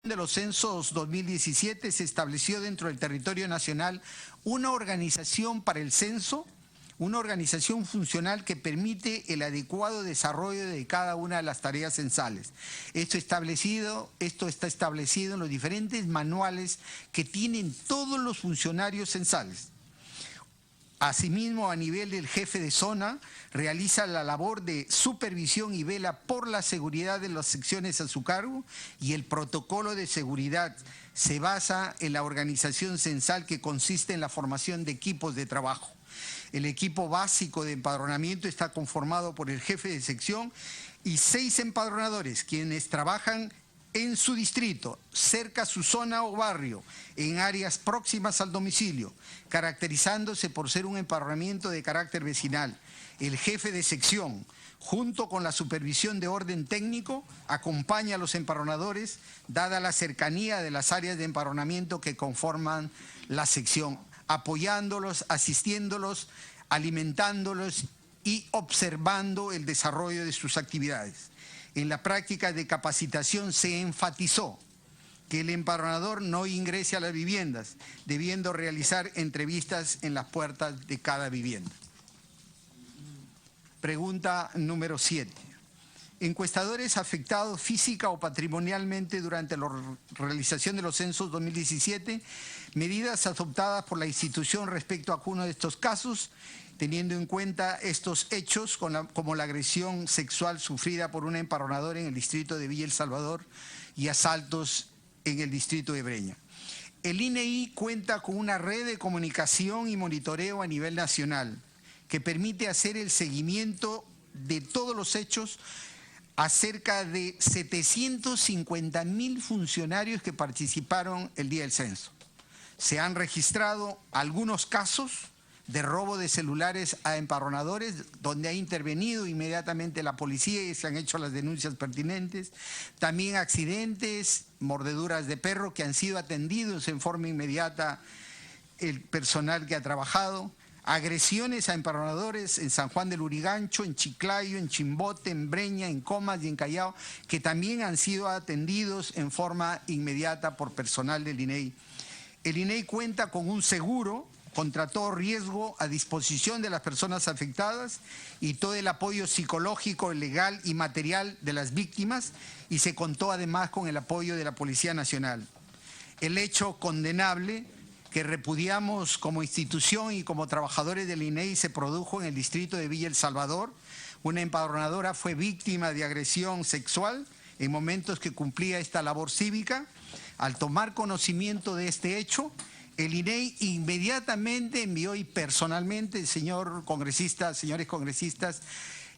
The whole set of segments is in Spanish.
de los censos 2017 se estableció dentro del territorio nacional una organización para el censo, una organización funcional que permite el adecuado desarrollo de cada una de las tareas censales. Esto está establecido en los diferentes manuales que tienen todos los funcionarios censales. Asimismo, a nivel del jefe de zona, realiza la labor de supervisión y vela por la seguridad de las secciones a su cargo, y el protocolo de seguridad se basa en la organización censal, que consiste en la formación de equipos de trabajo. El equipo básico de empadronamiento está conformado por el jefe de sección y 6 empadronadores, quienes trabajan en su distrito, cerca a su zona o barrio, en áreas próximas al domicilio, caracterizándose por ser un empadronamiento de carácter vecinal. El jefe de sección, junto con la supervisión de orden técnico, acompaña a los empadronadores, dada la cercanía de las áreas de empadronamiento que conforman la sección, apoyándolos, asistiéndolos, alimentándolos y observando el desarrollo de sus actividades. En la práctica de capacitación se enfatizó que el empadronador no ingrese a las viviendas, debiendo realizar entrevistas en las puertas de cada vivienda. Pregunta número 7. Encuestadores afectados física o patrimonialmente durante la realización de los censos 2017, medidas adoptadas por la institución respecto a alguno de estos casos, teniendo en cuenta estos hechos como la agresión sexual sufrida por una empadronadora en el distrito de Villa El Salvador y asaltos en el distrito de Breña. El INEI cuenta con una red de comunicación y monitoreo a nivel nacional que permite hacer el seguimiento de todos los hechos a cerca de 750.000 funcionarios que participaron el día del censo. Se han registrado algunos casos de robo de celulares a empadronadores, donde ha intervenido inmediatamente la policía y se han hecho las denuncias pertinentes. También accidentes, mordeduras de perro que han sido atendidos en forma inmediata el personal que ha trabajado. Agresiones a empadronadores en San Juan del Lurigancho, en Chiclayo, en Chimbote, en Breña, en Comas y en Callao, que también han sido atendidos en forma inmediata por personal del INEI. El INEI cuenta con un seguro contra todo riesgo a disposición de las personas afectadas y todo el apoyo psicológico, legal y material de las víctimas, y se contó además con el apoyo de la Policía Nacional. El hecho condenable que repudiamos como institución y como trabajadores del INEI se produjo en el distrito de Villa El Salvador. Una empadronadora fue víctima de agresión sexual en momentos que cumplía esta labor cívica. Al tomar conocimiento de este hecho, el INEI inmediatamente envió, y personalmente, señores congresistas,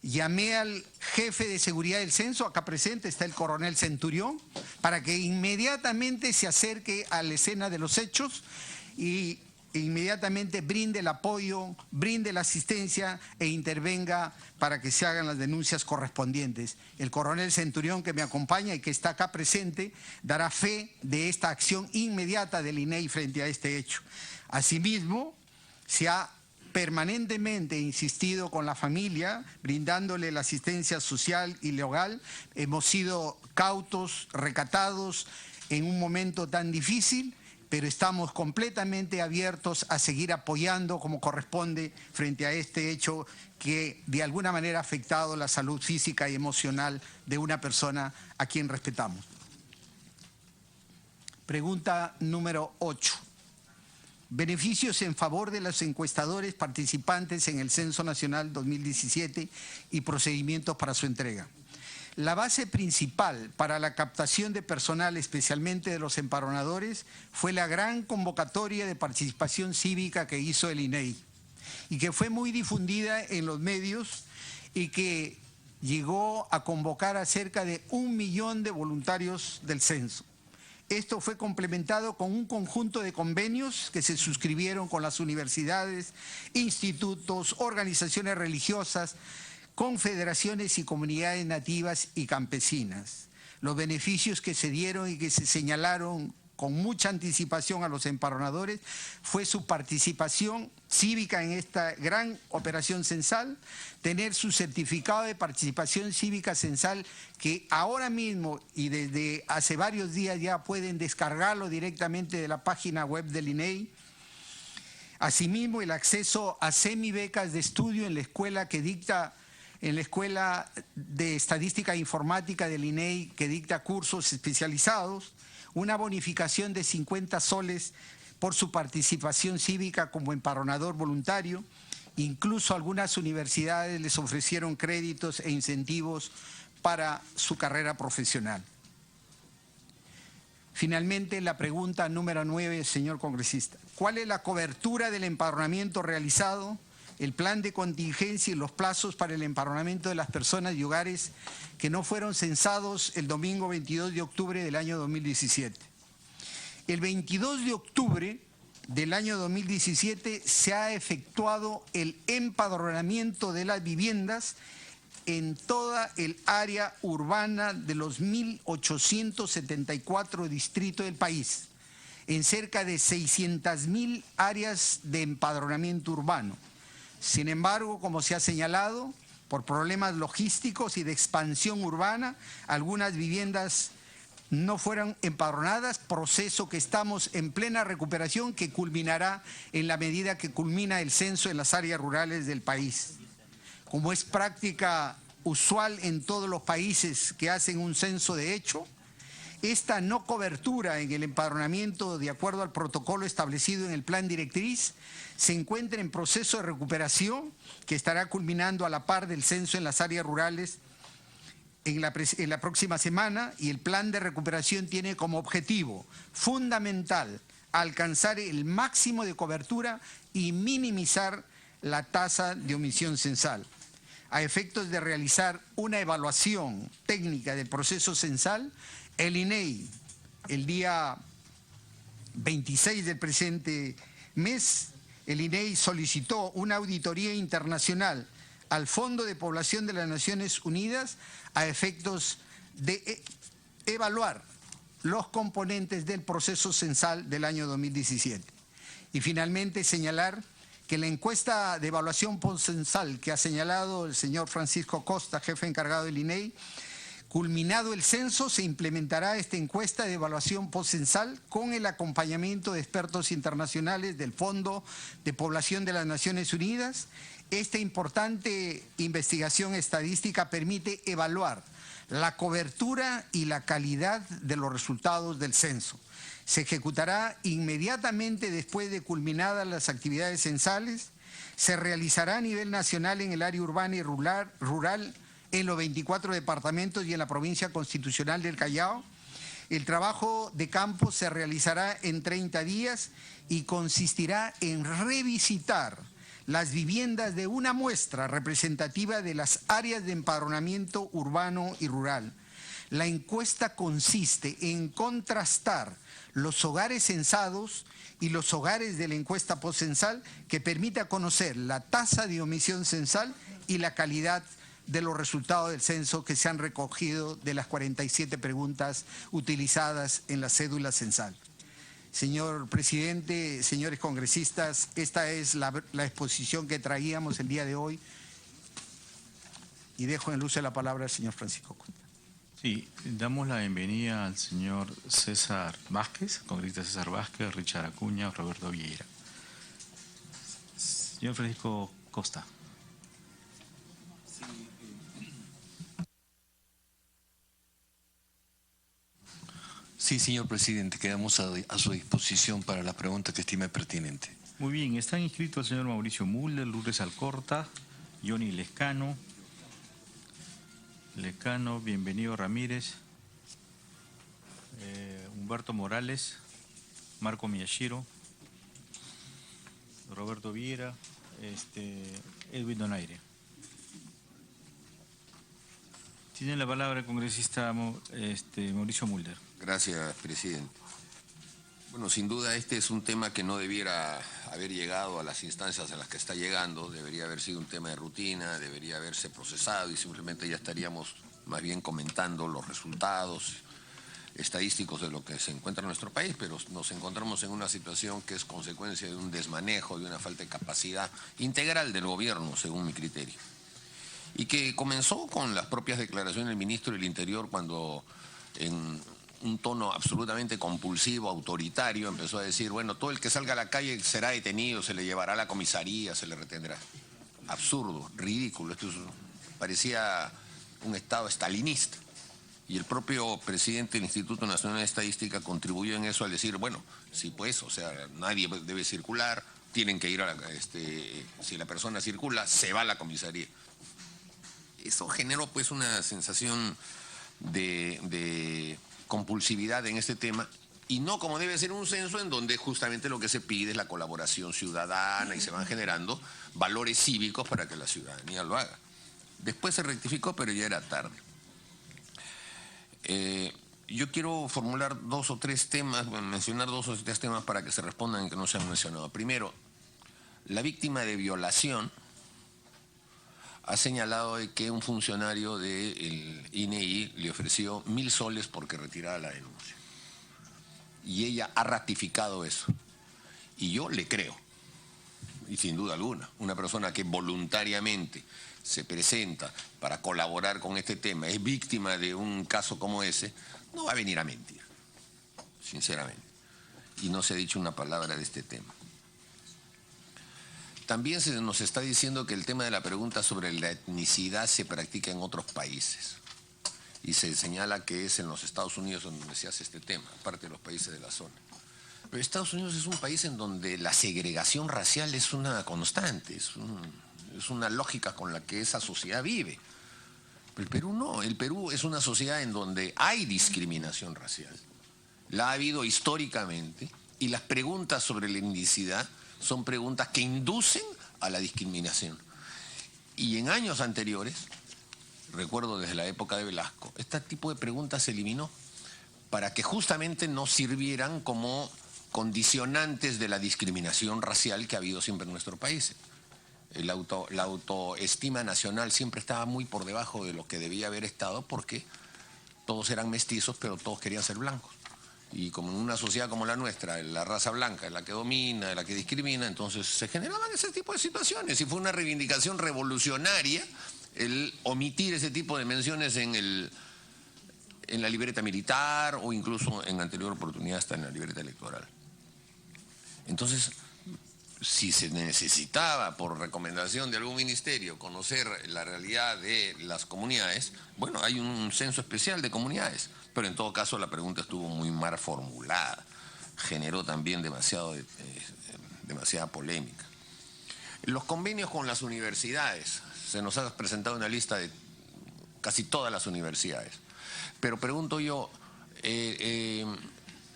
llamé al jefe de seguridad del censo, acá presente está el coronel Centurión, para que inmediatamente se acerque a la escena de los hechos y inmediatamente brinde el apoyo, brinde la asistencia e intervenga para que se hagan las denuncias correspondientes. El coronel Centurión, que me acompaña y que está acá presente, dará fe de esta acción inmediata del INEI frente a este hecho. Asimismo, se ha permanentemente insistido con la familia, brindándole la asistencia social y legal. Hemos sido cautos, recatados en un momento tan difícil, pero estamos completamente abiertos a seguir apoyando como corresponde frente a este hecho que de alguna manera ha afectado la salud física y emocional de una persona a quien respetamos. Pregunta número 8. Beneficios en favor de los encuestadores participantes en el Censo Nacional 2017 y procedimientos para su entrega. La base principal para la captación de personal, especialmente de los empadronadores, fue la gran convocatoria de participación cívica que hizo el INEI y que fue muy difundida en los medios y que llegó a convocar a cerca de 1 millón de voluntarios del censo. Esto fue complementado con un conjunto de convenios que se suscribieron con las universidades, institutos, organizaciones religiosas, confederaciones y comunidades nativas y campesinas. Los beneficios que se dieron y que se señalaron con mucha anticipación a los empadronadores fue su participación cívica en esta gran operación censal, tener su certificado de participación cívica censal que ahora mismo y desde hace varios días ya pueden descargarlo directamente de la página web del INEI. Asimismo, el acceso a semibecas de estudio en la escuela de Estadística e Informática del INEI que dicta cursos especializados, una bonificación de 50 soles por su participación cívica como empadronador voluntario. Incluso algunas universidades les ofrecieron créditos e incentivos para su carrera profesional. Finalmente, la pregunta número 9, señor congresista. ¿Cuál es la cobertura del empadronamiento realizado, el plan de contingencia y los plazos para el empadronamiento de las personas y hogares que no fueron censados el domingo 22 de octubre del año 2017? El 22 de octubre del año 2017 se ha efectuado el empadronamiento de las viviendas en toda el área urbana de los 1.874 distritos del país, en cerca de 600.000 áreas de empadronamiento urbano. Sin embargo, como se ha señalado, por problemas logísticos y de expansión urbana, algunas viviendas no fueron empadronadas, proceso que estamos en plena recuperación que culminará en la medida que culmina el censo en las áreas rurales del país. Como es práctica usual en todos los países que hacen un censo de hecho, esta no cobertura en el empadronamiento de acuerdo al protocolo establecido en el plan directriz se encuentra en proceso de recuperación que estará culminando a la par del censo en las áreas rurales en la próxima semana, y el plan de recuperación tiene como objetivo fundamental alcanzar el máximo de cobertura y minimizar la tasa de omisión censal. A efectos de realizar una evaluación técnica del proceso censal, el INEI, el día 26 del presente mes, el INEI solicitó una auditoría internacional al Fondo de Población de las Naciones Unidas a efectos de evaluar los componentes del proceso censal del año 2017. Y finalmente señalar que la encuesta de evaluación postcensal que ha señalado el señor Francisco Costa, jefe encargado del INEI, culminado el censo, se implementará esta encuesta de evaluación postcensal con el acompañamiento de expertos internacionales del Fondo de Población de las Naciones Unidas. Esta importante investigación estadística permite evaluar la cobertura y la calidad de los resultados del censo. Se ejecutará inmediatamente después de culminadas las actividades censales. Se realizará a nivel nacional en el área urbana y rural en los 24 departamentos y en la provincia constitucional del Callao. El trabajo de campo se realizará en 30 días y consistirá en revisitar las viviendas de una muestra representativa de las áreas de empadronamiento urbano y rural. La encuesta consiste en contrastar los hogares censados y los hogares de la encuesta postcensal que permita conocer la tasa de omisión censal y la calidad de los resultados del censo que se han recogido de las 47 preguntas utilizadas en la cédula censal. Señor presidente, señores congresistas, esta es la exposición que traíamos el día de hoy y dejo en el uso de la palabra al señor Francisco Costa. Sí, damos la bienvenida al señor César Vázquez, congresista César Vázquez, Richard Acuña, Roberto Vieira. Señor Francisco Costa. Sí, señor presidente, quedamos a su disposición para la pregunta que estime pertinente. Muy bien, están inscritos el señor Mauricio Mulder, Lourdes Alcorta, Johnny Lescano, bienvenido Ramírez, Humberto Morales, Marco Miyashiro, Roberto Vieira, Edwin Donaire. Tiene la palabra el congresista Mauricio Mulder. Gracias, presidente. Bueno, sin duda este es un tema que no debiera haber llegado a las instancias a las que está llegando. Debería haber sido un tema de rutina, debería haberse procesado y simplemente ya estaríamos más bien comentando los resultados estadísticos de lo que se encuentra en nuestro país, pero nos encontramos en una situación que es consecuencia de un desmanejo, de una falta de capacidad integral del gobierno, según mi criterio. Y que comenzó con las propias declaraciones del ministro del Interior cuando, en un tono absolutamente compulsivo, autoritario, empezó a decir, bueno, todo el que salga a la calle será detenido, se le llevará a la comisaría, se le retendrá. Absurdo, ridículo, parecía un estado estalinista. Y el propio presidente del Instituto Nacional de Estadística contribuyó en eso al decir, bueno, sí pues, o sea, nadie debe circular, tienen que ir a si la persona circula, se va a la comisaría. Eso generó pues una sensación de compulsividad en este tema, y no como debe ser un censo en donde justamente lo que se pide es la colaboración ciudadana y se van generando valores cívicos para que la ciudadanía lo haga. Después se rectificó, pero ya era tarde. Yo quiero formular mencionar dos o tres temas para que se respondan y que no se han mencionado. Primero, la víctima de violación ha señalado de que un funcionario del INEI le ofreció 1.000 soles porque retirara la denuncia. Y ella ha ratificado eso. Y yo le creo, y sin duda alguna, una persona que voluntariamente se presenta para colaborar con este tema, es víctima de un caso como ese, no va a venir a mentir, sinceramente. Y no se ha dicho una palabra de este tema. También se nos está diciendo que el tema de la pregunta sobre la etnicidad se practica en otros países. Y se señala que es en los Estados Unidos donde se hace este tema, aparte de los países de la zona. Pero Estados Unidos es un país en donde la segregación racial es una constante, es una lógica con la que esa sociedad vive. Pero el Perú no, el Perú es una sociedad en donde hay discriminación racial. La ha habido históricamente, y las preguntas sobre la etnicidad son preguntas que inducen a la discriminación. Y en años anteriores, recuerdo desde la época de Velasco, este tipo de preguntas se eliminó para que justamente no sirvieran como condicionantes de la discriminación racial que ha habido siempre en nuestro país. La autoestima nacional siempre estaba muy por debajo de lo que debía haber estado porque todos eran mestizos, pero todos querían ser blancos. Y como en una sociedad como la nuestra, la raza blanca es la que domina, es la que discrimina, entonces se generaban ese tipo de situaciones. Y fue una reivindicación revolucionaria el omitir ese tipo de menciones en la libreta militar o incluso en anterior oportunidad hasta en la libreta electoral. Entonces, si se necesitaba, por recomendación de algún ministerio, conocer la realidad de las comunidades, bueno, hay un censo especial de comunidades, pero en todo caso la pregunta estuvo muy mal formulada, generó también demasiada polémica. Los convenios con las universidades, se nos ha presentado una lista de casi todas las universidades, pero pregunto yo,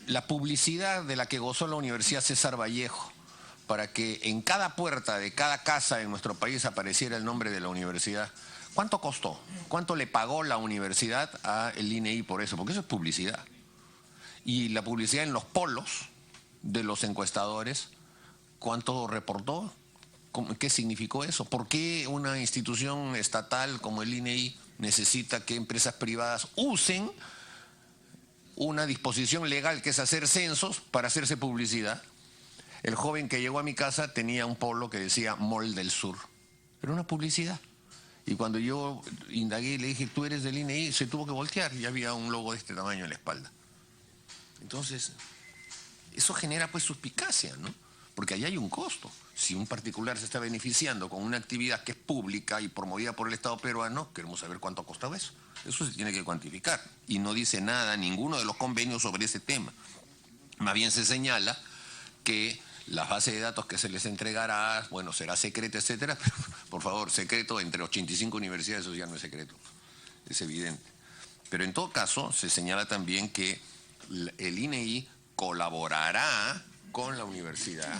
la publicidad de la que gozó la Universidad César Vallejo, para que en cada puerta de cada casa en nuestro país apareciera el nombre de la universidad, ¿cuánto costó? ¿Cuánto le pagó la universidad al INEI por eso? Porque eso es publicidad. Y la publicidad en los polos de los encuestadores, ¿cuánto reportó? ¿Qué significó eso? ¿Por qué una institución estatal como el INEI necesita que empresas privadas usen una disposición legal que es hacer censos para hacerse publicidad? El joven que llegó a mi casa tenía un polo que decía Mall del Sur. Era una publicidad. Y cuando yo indagué y le dije, ¿tú eres del INEI? Se tuvo que voltear y había un logo de este tamaño en la espalda. Entonces, eso genera pues suspicacia, ¿no? Porque ahí hay un costo. Si un particular se está beneficiando con una actividad que es pública y promovida por el Estado peruano, queremos saber cuánto ha costado eso. Eso se tiene que cuantificar. Y no dice nada, ninguno de los convenios sobre ese tema. Más bien se señala que la base de datos que se les entregará, bueno, será secreta, etcétera, pero por favor, secreto entre 85 universidades, eso ya no es secreto, es evidente. Pero en todo caso, se señala también que el INEI colaborará con la universidad,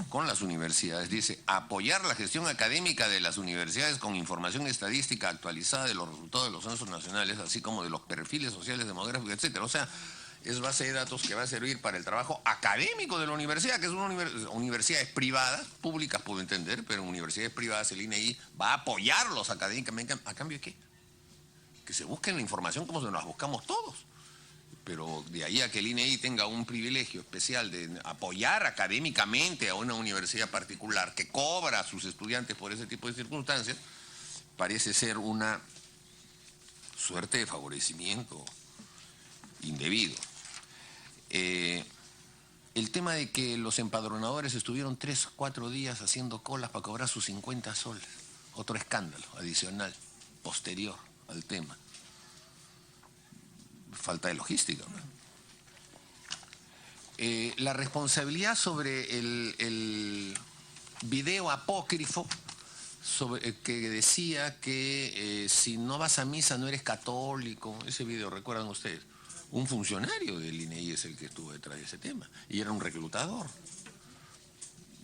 con las universidades, dice, apoyar la gestión académica de las universidades con información estadística actualizada de los resultados de los censos nacionales, así como de los perfiles sociales, demográficos, etcétera. O sea, es base de datos que va a servir para el trabajo académico de la universidad, que es una universidades privadas, públicas puedo entender, pero en universidades privadas el INEI va a apoyarlos académicamente. ¿A cambio de qué? Que se busquen la información como se nos la buscamos todos. pero de ahí a que el INEI tenga un privilegio especial de apoyar académicamente a una universidad particular que cobra a sus estudiantes por ese tipo de circunstancias, parece ser una suerte de favorecimiento indebido. El tema de que los empadronadores estuvieron 3 o 4 días haciendo colas para cobrar sus 50 soles, otro escándalo adicional, posterior al tema. Falta de logística, ¿no? La responsabilidad sobre el video apócrifo que decía que si no vas a misa no eres católico, ese video, ¿recuerdan ustedes? Un funcionario del INEI es el que estuvo detrás de ese tema y era un reclutador.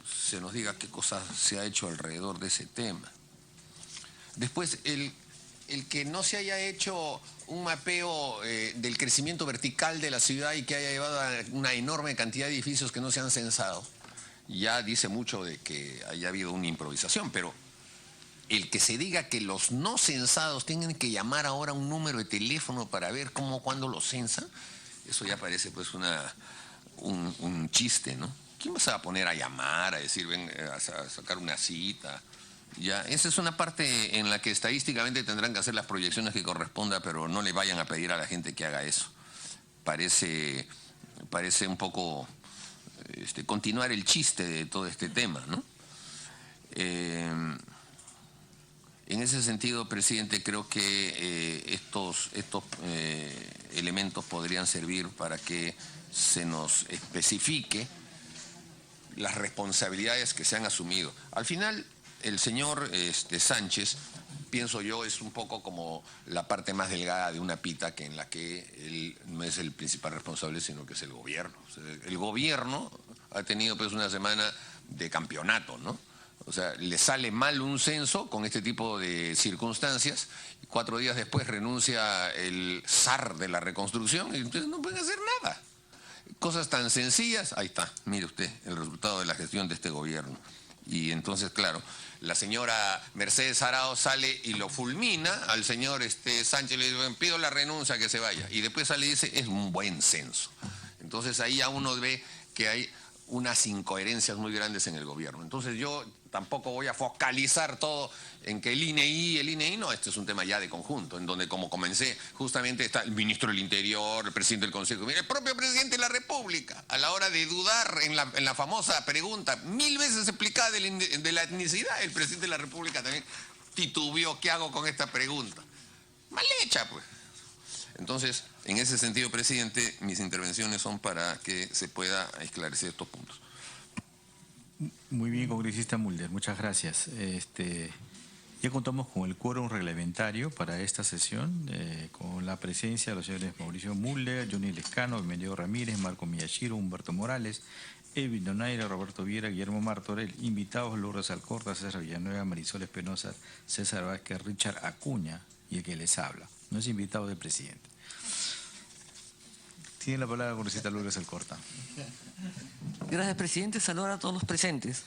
Se nos diga qué cosa se ha hecho alrededor de ese tema. Después, el que no se haya hecho un mapeo del crecimiento vertical de la ciudad y que haya llevado a una enorme cantidad de edificios que no se han censado, ya dice mucho de que haya habido una improvisación, pero el que se diga que los no censados tienen que llamar ahora a un número de teléfono para ver cómo, cuándo los censan, eso ya parece pues un chiste, ¿no? ¿Quién se va a poner a llamar, a decir, ven, a sacar una cita? Ya, esa es una parte en la que estadísticamente tendrán que hacer las proyecciones que corresponda, pero no le vayan a pedir a la gente que haga eso. Parece un poco continuar el chiste de todo este tema, ¿no? En ese sentido, presidente, creo que estos elementos podrían servir para que se nos especifique las responsabilidades que se han asumido. Al final, el señor Sánchez, pienso yo, es un poco como la parte más delgada de una pita, que en la que él no es el principal responsable, sino que es el gobierno. O sea, el gobierno ha tenido pues una semana de campeonato, ¿no? O sea, le sale mal un censo con este tipo de circunstancias y 4 días después renuncia el zar de la reconstrucción y entonces no pueden hacer nada. Cosas tan sencillas, ahí está, mire usted, el resultado de la gestión de este gobierno. Y entonces, claro, la señora Mercedes Arao sale y lo fulmina al señor Sánchez, le dice, pido la renuncia, que se vaya. Y después sale y dice, es un buen censo. Entonces ahí ya uno ve que hay unas incoherencias muy grandes en el gobierno. Entonces yo tampoco voy a focalizar todo en que el INEI no, este es un tema ya de conjunto, en donde, como comencé, justamente está el ministro del Interior, el presidente del Consejo, el propio presidente de la República, a la hora de dudar en la famosa pregunta, 1000 veces explicada de la etnicidad, el presidente de la República también titubeó, ¿qué hago con esta pregunta? Mal hecha, pues. Entonces, en ese sentido, presidente, mis intervenciones son para que se pueda esclarecer estos puntos. Muy bien, congresista Mulder, muchas gracias. Ya contamos con el quórum reglamentario para esta sesión, con la presencia de los señores Mauricio Mulder, Johnny Lescano, Bienvenido Ramírez, Marco Miyashiro, Humberto Morales, Edwin Donaire, Roberto Viera, Guillermo Martorell, invitados Lourdes Alcorta, César Villanueva, Marisol Espinosa, César Vázquez, Richard Acuña y el que les habla. No es invitado del presidente. Tiene la palabra la congresista Lourdes Alcorta. Gracias, presidente. Saludar a todos los presentes.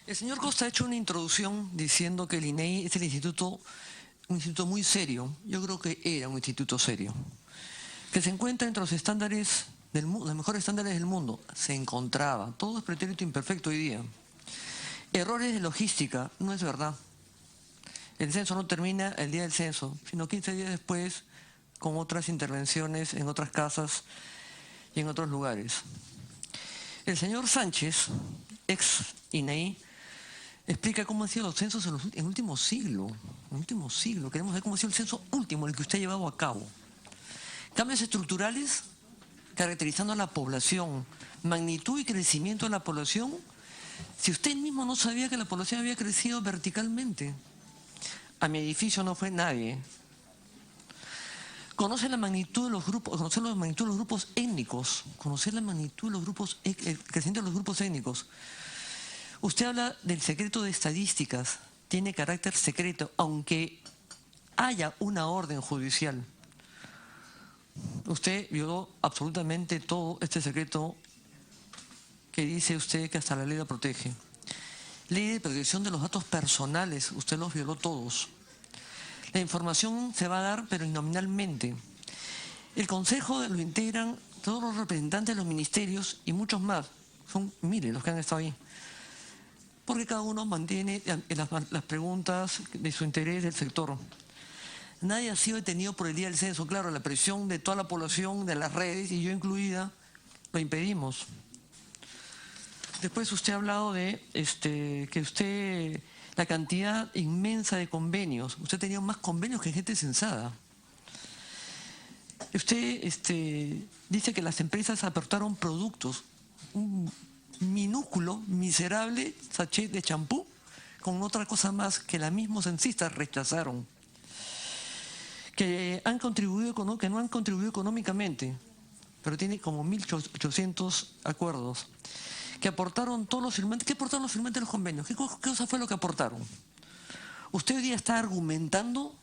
El señor Costa ha hecho una introducción diciendo que el INEI es un instituto muy serio. Yo creo que era un instituto serio, que se encuentra entre los estándares los mejores estándares del mundo. Se encontraba. Todo es pretérito imperfecto hoy día. Errores de logística. No es verdad. El censo no termina el día del censo, sino 15 días después, con otras intervenciones en otras casas y en otros lugares. El señor Sánchez, ex INEI, explica cómo han sido los censos en el último siglo. En el último siglo. Queremos ver cómo ha sido el censo último, el que usted ha llevado a cabo. Cambios estructurales caracterizando a la población, magnitud y crecimiento de la población. Si usted mismo no sabía que la población había crecido verticalmente, a mi edificio no fue nadie. Conocer la magnitud de los grupos, conocer la magnitud de los grupos étnicos, conocer la magnitud de los grupos, el crecimiento de los grupos étnicos. Usted habla del secreto de estadísticas, tiene carácter secreto, aunque haya una orden judicial. Usted violó absolutamente todo este secreto que dice usted que hasta la ley lo protege. Ley de protección de los datos personales, usted los violó todos. La información se va a dar, pero nominalmente. El Consejo lo integran todos los representantes de los ministerios y muchos más. Son miles los que han estado ahí. Porque cada uno mantiene las preguntas de su interés del sector. Nadie ha sido detenido por el día del censo. Claro, la presión de toda la población, de las redes, y yo incluida, lo impedimos. Después usted ha hablado de que usted, la cantidad inmensa de convenios. Usted tenía más convenios que gente censada. Usted dice que las empresas aportaron productos, un minúsculo, miserable sachet de champú, con otra cosa más que la misma censistas rechazaron. Que no han contribuido económicamente, pero tiene como 1.800 acuerdos. Que aportaron todos los firmantes. ¿Qué aportaron los firmantes de los convenios? ¿Qué cosa fue lo que aportaron? Usted hoy día está argumentando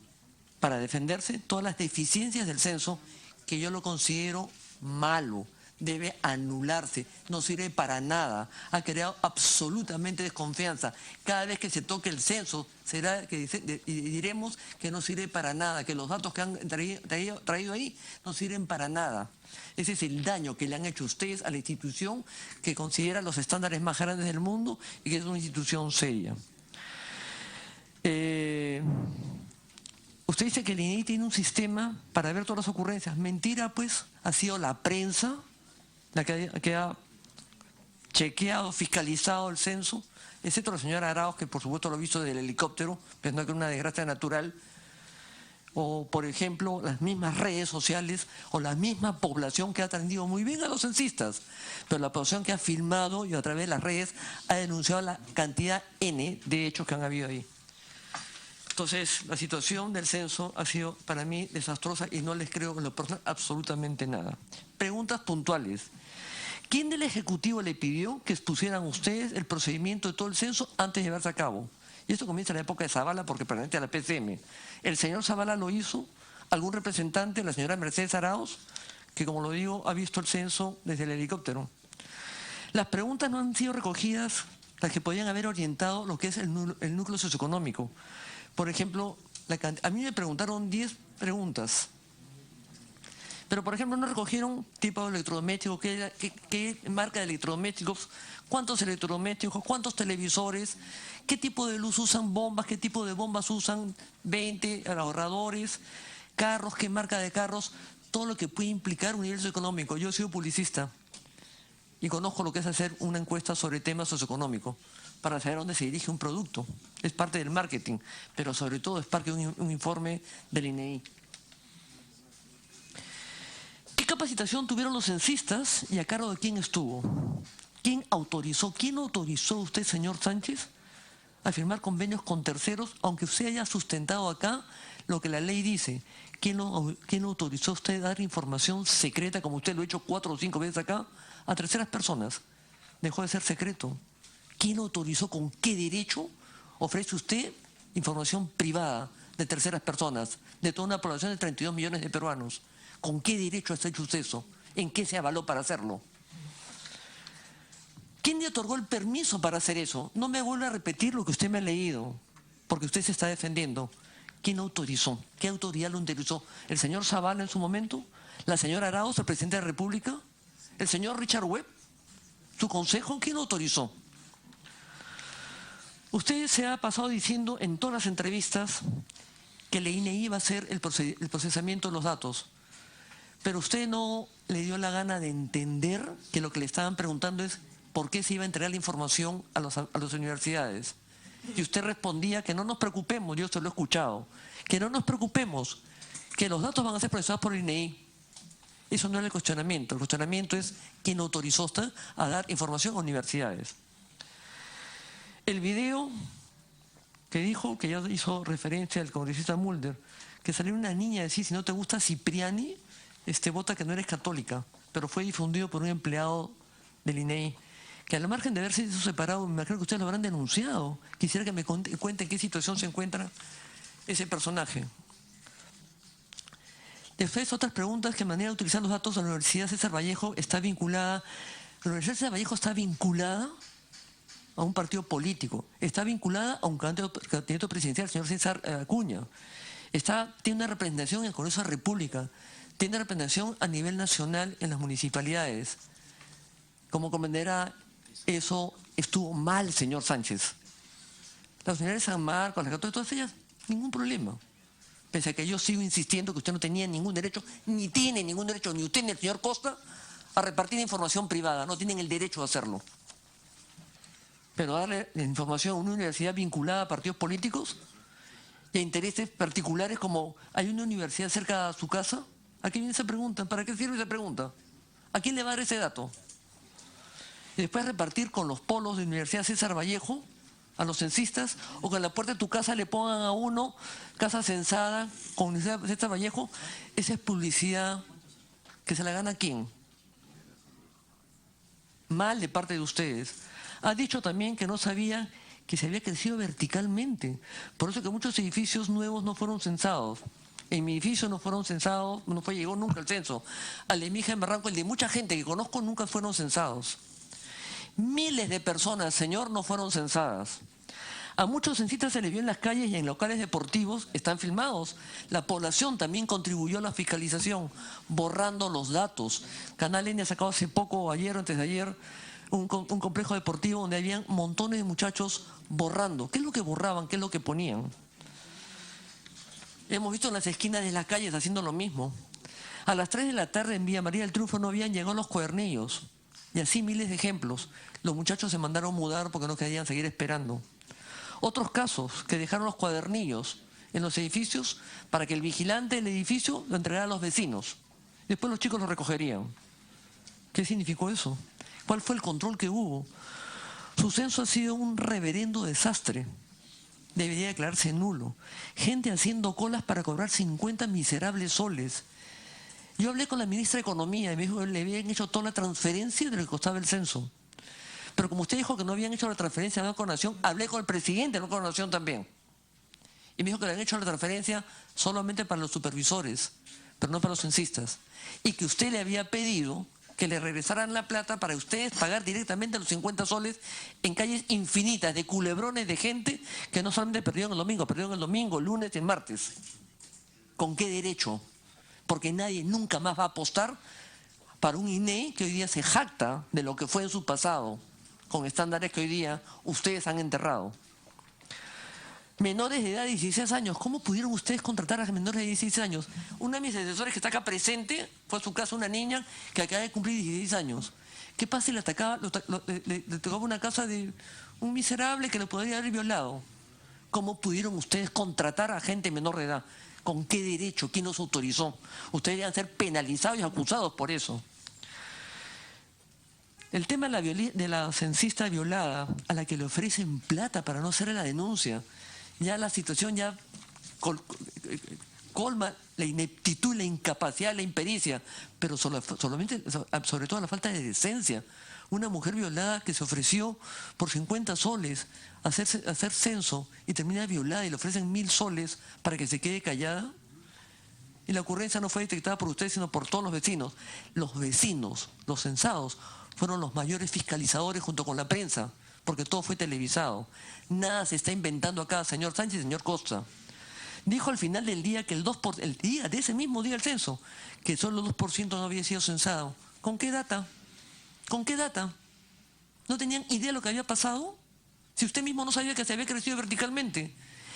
para defenderse todas las deficiencias del censo, que yo lo considero malo, debe anularse, no sirve para nada, ha creado absolutamente desconfianza. Cada vez que se toque el censo será que diremos que no sirve para nada, que los datos que han traído ahí no sirven para nada. Ese es el daño que le han hecho ustedes a la institución que considera los estándares más grandes del mundo y que es una institución seria. Usted dice que el INEI tiene un sistema para ver todas las ocurrencias. Mentira, pues, ha sido la prensa la que ha chequeado, fiscalizado el censo, excepto la señora Arauz, que por supuesto lo ha visto del helicóptero, pensando que es una desgracia natural, o por ejemplo las mismas redes sociales o la misma población que ha atendido muy bien a los censistas, pero la población que ha filmado y a través de las redes ha denunciado la cantidad N de hechos que han habido ahí. Entonces, la situación del censo ha sido para mí desastrosa y no les creo en lo personal absolutamente nada. Preguntas puntuales. ¿Quién del Ejecutivo le pidió que expusieran ustedes el procedimiento de todo el censo antes de llevarse a cabo? Y esto comienza en la época de Zavala porque pertenece a la PCM. ¿El señor Zavala lo hizo? ¿Algún representante, la señora Mercedes Arauz, que como lo digo, ha visto el censo desde el helicóptero? Las preguntas no han sido recogidas, las que podían haber orientado lo que es el núcleo socioeconómico. Por ejemplo, a mí me preguntaron 10 preguntas, pero por ejemplo no recogieron tipo de electrodomésticos, qué marca de electrodomésticos, cuántos electrodomésticos, cuántos televisores, qué tipo de luz usan, bombas, qué tipo de bombas usan, 20 ahorradores, carros, qué marca de carros, todo lo que puede implicar un nivel socioeconómico. Yo he sido publicista y conozco lo que es hacer una encuesta sobre temas socioeconómicos para saber dónde se dirige un producto. Es parte del marketing, pero sobre todo es parte de un informe del INEI. ¿Qué capacitación tuvieron los censistas y a cargo de quién estuvo? ¿Quién autorizó usted, señor Sánchez, a firmar convenios con terceros, aunque usted haya sustentado acá lo que la ley dice? ¿Quién autorizó a usted a dar información secreta, como usted lo ha hecho 4 o 5 veces acá, a terceras personas? Dejó de ser secreto. ¿Quién autorizó, con qué derecho ofrece usted información privada de terceras personas, de toda una población de 32 millones de peruanos? ¿Con qué derecho ha hecho usted eso? ¿En qué se avaló para hacerlo? ¿Quién le otorgó el permiso para hacer eso? No me vuelva a repetir lo que usted me ha leído, porque usted se está defendiendo. ¿Quién autorizó? ¿Qué autoridad lo autorizó? ¿El señor Zavala en su momento? ¿La señora Arauz, el presidente de la República? ¿El señor Richard Webb? ¿Su consejo? ¿Quién lo autorizó? Usted se ha pasado diciendo en todas las entrevistas que el INEI iba a hacer el procesamiento de los datos, pero usted no le dio la gana de entender que lo que le estaban preguntando es por qué se iba a entregar la información a las universidades. Y usted respondía que no nos preocupemos, yo se lo he escuchado, que no nos preocupemos, que los datos van a ser procesados por el INEI. Eso no es el cuestionamiento es quién autorizó usted a dar información a universidades. El video que dijo, que ya hizo referencia al congresista Mulder, que salió una niña a decir, si no te gusta Cipriani, vota que no eres católica, pero fue difundido por un empleado del INEI, que al margen de haberse separado, me imagino que ustedes lo habrán denunciado. Quisiera que me cuente en qué situación se encuentra ese personaje. Después, otras preguntas, que manera de utilizar los datos de la Universidad César Vallejo está vinculada. La Universidad César Vallejo está vinculada a un partido político, está vinculada a un candidato presidencial, el señor César Acuña. Tiene una representación en el Congreso de la República, tiene representación a nivel nacional en las municipalidades. Como comprenderá, eso estuvo mal, señor Sánchez. Las unidades de San Marcos, las Católicas, todas ellas, ningún problema. Pese a que yo sigo insistiendo que usted no tenía ningún derecho, ni tiene ningún derecho, ni usted ni el señor Costa, a repartir información privada. No tienen el derecho de hacerlo. Pero darle la información a una universidad vinculada a partidos políticos y a intereses particulares, como hay una universidad cerca de su casa, ¿a qué viene esa pregunta? ¿Para qué sirve esa pregunta? ¿A quién le va a dar ese dato? Y después repartir con los polos de Universidad César Vallejo, a los censistas, o que en la puerta de tu casa le pongan a uno casa censada con Universidad César Vallejo. Esa es publicidad que se la gana ¿quién? Mal de parte de ustedes. Ha dicho también que no sabía que se había crecido verticalmente. Por eso que muchos edificios nuevos no fueron censados. En mi edificio no fueron censados, llegó nunca el censo. Al de mi hija en Barranco, el de mucha gente que conozco, nunca fueron censados. Miles de personas, señor, no fueron censadas. A muchos censistas se les vio en las calles y en locales deportivos, están filmados. La población también contribuyó a la fiscalización, borrando los datos. Canal N ha sacado hace poco, ayer o antes de ayer, un complejo deportivo donde habían montones de muchachos borrando. ¿Qué es lo que borraban? ¿Qué es lo que ponían? Hemos visto en las esquinas de las calles haciendo lo mismo. A las 3 de la tarde en Villa María del Triunfo no habían llegado los cuadernillos. Y así miles de ejemplos. Los muchachos se mandaron mudar porque no querían seguir esperando. Otros casos que dejaron los cuadernillos en los edificios para que el vigilante del edificio lo entregara a los vecinos. Después los chicos lo recogerían. ¿Qué significó eso? ¿Cuál fue el control que hubo? Su censo ha sido un reverendo desastre. Debería declararse nulo. Gente haciendo colas para cobrar 50 miserables soles. Yo hablé con la ministra de Economía y me dijo que le habían hecho toda la transferencia de lo que costaba el censo. Pero como usted dijo que no habían hecho la transferencia al Banco de Nación, hablé con el presidente del Banco de Nación también. Y me dijo que le habían hecho la transferencia solamente para los supervisores, pero no para los censistas. Y que usted le había pedido que le regresaran la plata para ustedes pagar directamente los 50 soles en calles infinitas de culebrones de gente que no solamente perdieron el domingo, el lunes y el martes. ¿Con qué derecho? Porque nadie nunca más va a apostar para un INE que hoy día se jacta de lo que fue en su pasado, con estándares que hoy día ustedes han enterrado. Menores de edad de 16 años, ¿cómo pudieron ustedes contratar a menores de 16 años? Una de mis asesores que está acá presente, fue a su casa una niña que acaba de cumplir 16 años. ¿Qué pasa si le tocaba una casa de un miserable que lo podría haber violado? ¿Cómo pudieron ustedes contratar a gente menor de edad? ¿Con qué derecho? ¿Quién los autorizó? Ustedes deberían ser penalizados y acusados por eso. El tema de la censista violada, a la que le ofrecen plata para no hacer la denuncia, ya la situación ya colma la ineptitud, la incapacidad, la impericia, pero sobre todo la falta de decencia. Una mujer violada que se ofreció por 50 soles a hacer censo y termina violada y le ofrecen 1000 soles para que se quede callada. Y la ocurrencia no fue detectada por ustedes, sino por todos los vecinos. Los vecinos, los censados, fueron los mayores fiscalizadores junto con la prensa, porque todo fue televisado. Nada se está inventando acá, señor Sánchez y señor Costa. Dijo al final del día que el día de ese mismo día del censo, que solo el 2% no había sido censado. ¿Con qué data? ¿Con qué data? ¿No tenían idea de lo que había pasado? Si usted mismo no sabía que se había crecido verticalmente.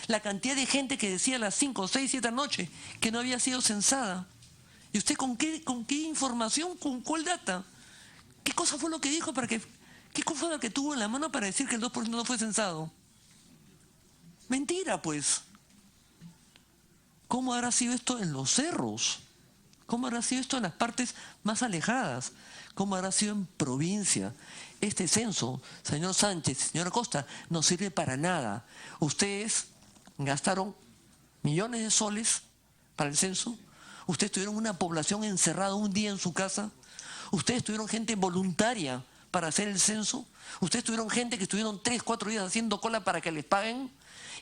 La cantidad de gente que decía a las 5, 6, 7 de la noche que no había sido censada. ¿Y usted con qué información, con cuál data? ¿Qué cosa fue lo que dijo qué cosa fue lo que tuvo en la mano para decir que el 2% no fue censado? Mentira, pues. ¿Cómo habrá sido esto en los cerros? ¿Cómo habrá sido esto en las partes más alejadas? ¿Cómo habrá sido en provincia? Este censo, señor Sánchez, señora Costa, no sirve para nada. Ustedes gastaron millones de soles para el censo. Ustedes tuvieron una población encerrada un día en su casa. Ustedes tuvieron gente voluntaria para hacer el censo. Ustedes tuvieron gente que estuvieron 3, 4 días haciendo cola para que les paguen.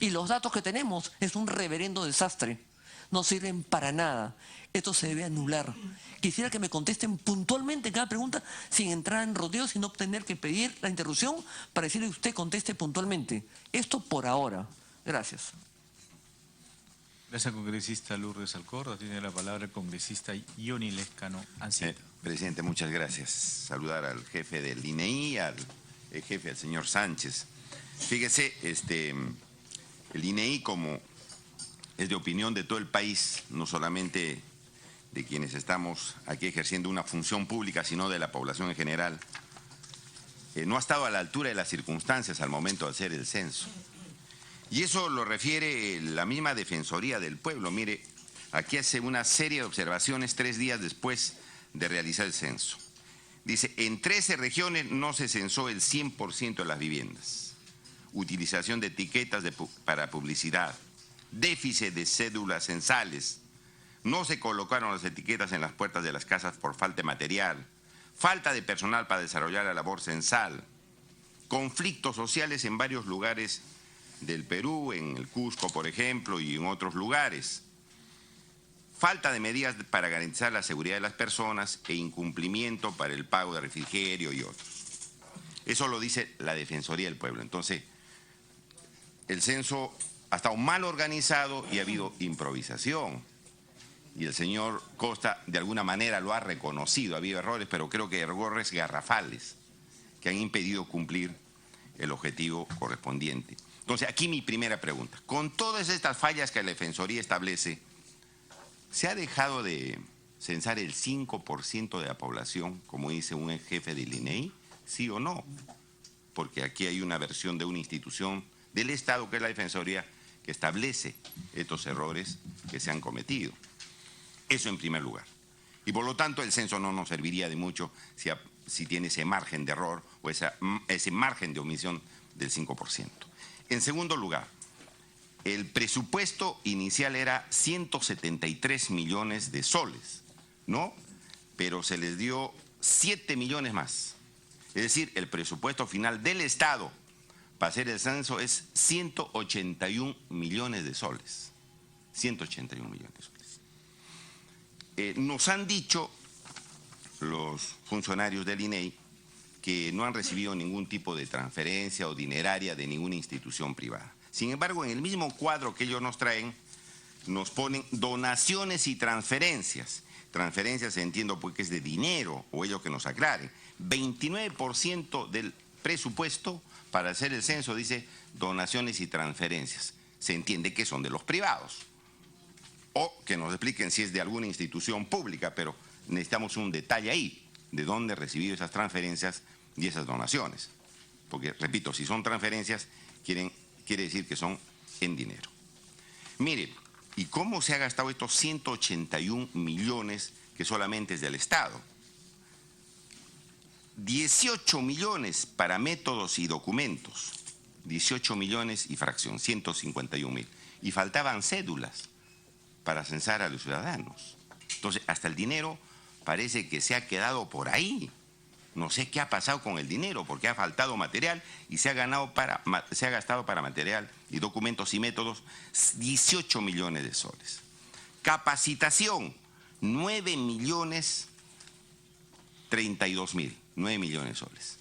Y los datos que tenemos es un reverendo desastre. No sirven para nada. Esto se debe anular. Quisiera que me contesten puntualmente cada pregunta sin entrar en rodeos, sin tener que pedir la interrupción para decirle que usted conteste puntualmente. Esto por ahora. Gracias. Gracias, congresista Lourdes Alcorta. Tiene la palabra el congresista Ioni Lescano Ancito. Presidente, muchas gracias. Saludar al jefe del INEI, al jefe, al señor Sánchez. Fíjese, el INEI, como es de opinión de todo el país, no solamente de quienes estamos aquí ejerciendo una función pública, sino de la población en general, no ha estado a la altura de las circunstancias al momento de hacer el censo. Y eso lo refiere la misma Defensoría del Pueblo. Mire, aquí hace una serie de observaciones 3 días después de realizar el censo. Dice, en 13 regiones no se censó el 100% de las viviendas. Utilización de etiquetas para publicidad, déficit de cédulas censales, no se colocaron las etiquetas en las puertas de las casas por falta de material, falta de personal para desarrollar la labor censal, conflictos sociales en varios lugares del Perú, en el Cusco, por ejemplo, y en otros lugares. Falta de medidas para garantizar la seguridad de las personas e incumplimiento para el pago de refrigerio y otros. Eso lo dice la Defensoría del Pueblo. Entonces, el censo ha estado mal organizado y ha habido improvisación. Y el señor Costa de alguna manera lo ha reconocido. Ha habido errores, pero creo que errores garrafales que han impedido cumplir el objetivo correspondiente. Entonces, aquí mi primera pregunta. Con todas estas fallas que la Defensoría establece, ¿se ha dejado de censar el 5% de la población, como dice un jefe del INEI? ¿Sí o no? Porque aquí hay una versión de una institución del Estado, que es la Defensoría, que establece estos errores que se han cometido. Eso en primer lugar. Y por lo tanto, el censo no nos serviría de mucho si tiene ese margen de error o ese margen de omisión del 5%. En segundo lugar, el presupuesto inicial era 173 millones de soles, ¿no? Pero se les dio 7 millones más. Es decir, el presupuesto final del Estado para hacer el censo es 181 millones de soles. 181 millones de soles. Nos han dicho los funcionarios del INEI que no han recibido ningún tipo de transferencia o dineraria de ninguna institución privada. Sin embargo, en el mismo cuadro que ellos nos traen, nos ponen donaciones y transferencias. Transferencias entiendo porque es de dinero, o ellos que nos aclaren. 29% del presupuesto para hacer el censo dice donaciones y transferencias. Se entiende que son de los privados. O que nos expliquen si es de alguna institución pública, pero necesitamos un detalle ahí, de dónde recibido esas transferencias y esas donaciones. Porque, repito, si son transferencias, quiere decir que son en dinero. Miren, ¿y cómo se ha gastado estos 181 millones que solamente es del Estado? 18 millones para métodos y documentos, 18 millones y fracción, 151 mil. Y faltaban cédulas para censar a los ciudadanos. Entonces, hasta el dinero parece que se ha quedado por ahí. No sé qué ha pasado con el dinero, porque ha faltado material y se ha gastado para material y documentos y métodos 18 millones de soles. Capacitación, 9 millones 32 mil, 9 millones de soles.